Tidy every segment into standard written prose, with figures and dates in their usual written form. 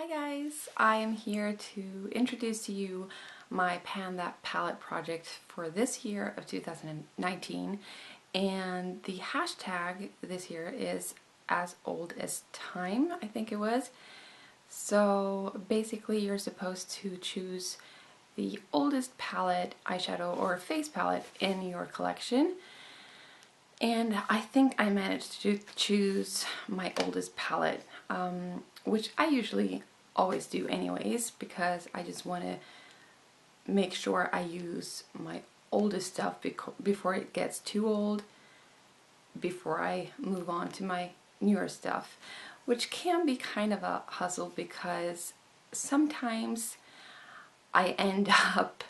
Hi guys, I am here to introduce to you my Pan That Palette project for this year of 2019, and the hashtag this year is as old as time, I think it was. So basically you're supposed to choose the oldest palette, eyeshadow, or face palette in your collection. And I think I managed to choose my oldest palette, which I usually always do anyways, because I just want to make sure I use my oldest stuff before it gets too old, before I move on to my newer stuff, which can be kind of a hustle because sometimes I end up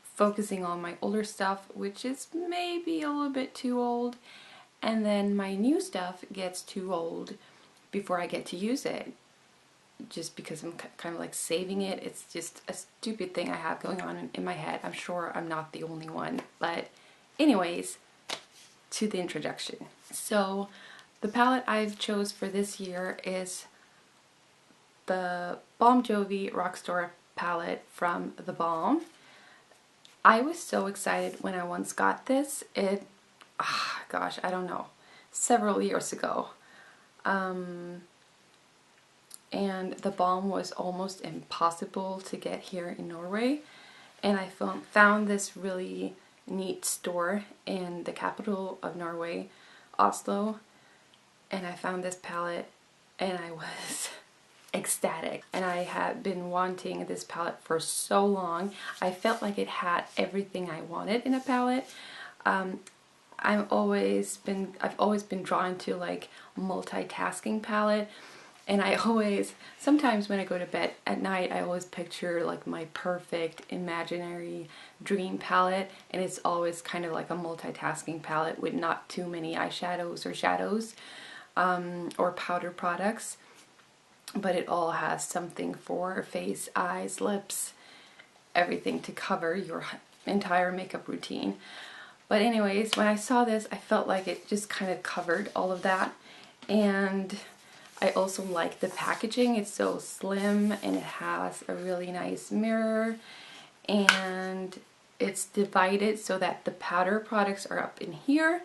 focusing on my older stuff, which is maybe a little bit too old, and then my new stuff gets too old before I get to use it, just because I'm kind of like saving it. It's just a stupid thing I have going on in my head. I'm sure I'm not the only one, but anyways, to the introduction. So the palette I've chose for this year is the Balm Jovi Rockstar palette from The Balm. I was so excited when I once got this. Gosh, I don't know, several years ago. And The Balm was almost impossible to get here in Norway. And I found this really neat store in the capital of Norway, Oslo. And I found this palette and I was ecstatic, and I had been wanting this palette for so long. I felt like it had everything I wanted in a palette. I've always been drawn to like multitasking palette, and sometimes when I go to bed at night, I always picture like my perfect imaginary dream palette, and it's always kind of like a multitasking palette with not too many eyeshadows or shadows or powder products. But it all has something for face, eyes, lips, everything to cover your entire makeup routine. But anyways, when I saw this, I felt like it just kind of covered all of that. And I also like the packaging. It's so slim, and it has a really nice mirror, and it's divided so that the powder products are up in here,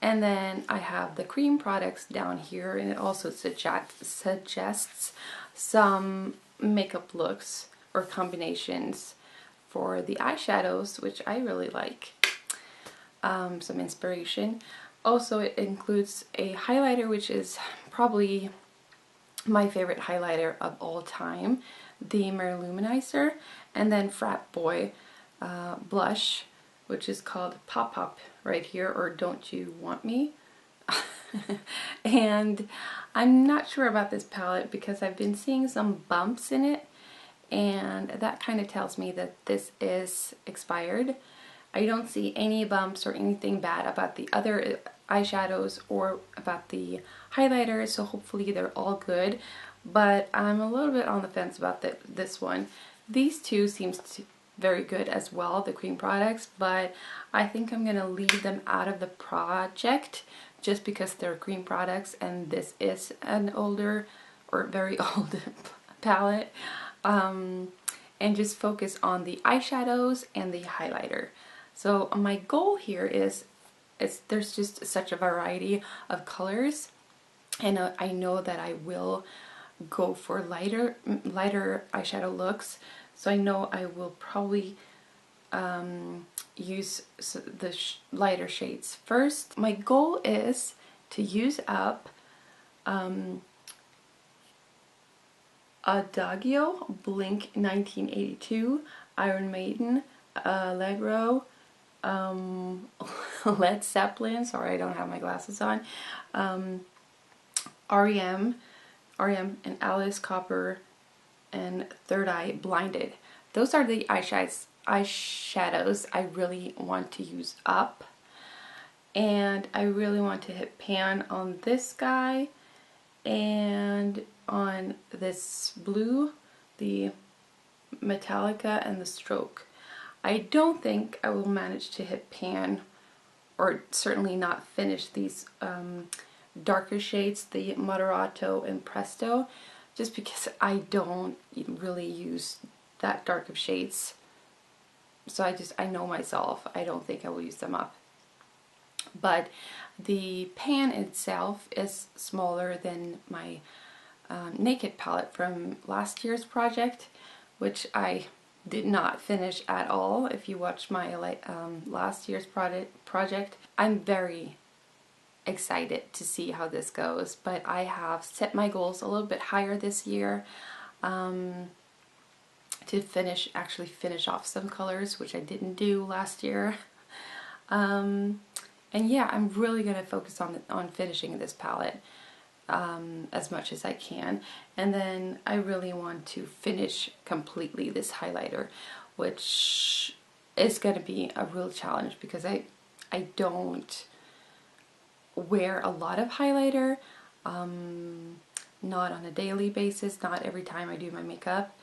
and then I have the cream products down here, and it also suggests some makeup looks or combinations for the eyeshadows, which I really like. Some inspiration. Also, it includes a highlighter, which is probably my favorite highlighter of all time, the Luminizer, and then Frat Boy blush, which is called Pop Pop right here, or Don't You Want Me? And I'm not sure about this palette because I've been seeing some bumps in it, and that kind of tells me that this is expired. I don't see any bumps or anything bad about the other eyeshadows or about the highlighters, so hopefully they're all good, but I'm a little bit on the fence about this one. These two seems very good as well, the cream products, but I think I'm gonna leave them out of the project just because they're cream products and this is an older or very old palette, and just focus on the eyeshadows and the highlighter. So my goal here is there's just such a variety of colors, and I know that I will go for lighter eyeshadow looks. So I know I will probably use the lighter shades first. My goal is to use up Adagio, Blink 1982, Iron Maiden, Allegro, Led Zeppelin, sorry I don't have my glasses on, REM, and Alice Cooper, and Third Eye Blinded. Those are the eyeshadows I really want to use up, and I really want to hit pan on this guy and on this blue, the Metallica, and the Stroke. I don't think I will manage to hit pan, or certainly not finish these darker shades, the Moderato and Presto, just because I don't really use that dark of shades. So I know myself, I don't think I will use them up. But the pan itself is smaller than my Naked palette from last year's project, which I did not finish at all. If you watch my last year's project, I'm very excited to see how this goes, but I have set my goals a little bit higher this year to actually finish off some colors, which I didn't do last year. And yeah, I'm really going to focus on finishing this palette as much as I can. And then I really want to finish completely this highlighter, which is going to be a real challenge because I don't wear a lot of highlighter, not on a daily basis, not every time I do my makeup.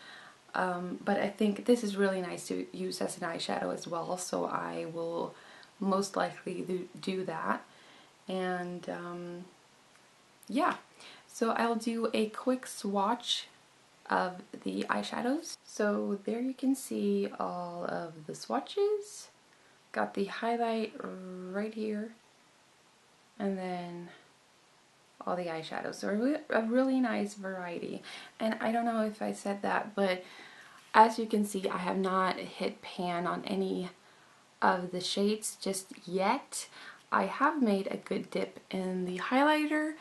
But I think this is really nice to use as an eyeshadow as well, so I will most likely do that. And yeah, so I'll do a quick swatch of the eyeshadows. So there you can see all of the swatches. Got the highlight right here, and then all the eyeshadows. So a really nice variety. And I don't know if I said that, but as you can see, I have not hit pan on any of the shades just yet. I have made a good dip in the highlighter.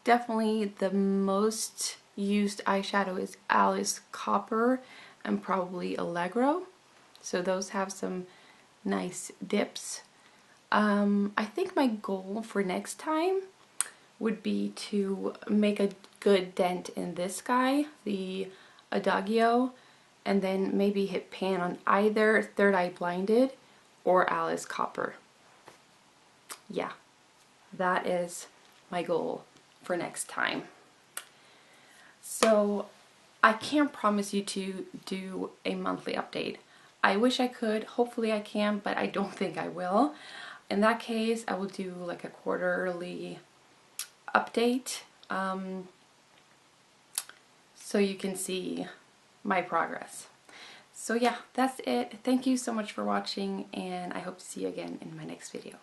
Definitely the most used eyeshadow is Alice Copper and probably Allegro. So those have some nice dips. I think my goal for next time would be to make a good dent in this guy, the Adagio, and then maybe hit pan on either Third Eye Blinded or Alice Copper. Yeah, that is my goal for next time. So I can't promise you to do a monthly update. I wish I could, hopefully I can, but I don't think I will. In that case, I will do like a quarterly update, so you can see my progress. So yeah, that's it. Thank you so much for watching, and I hope to see you again in my next video.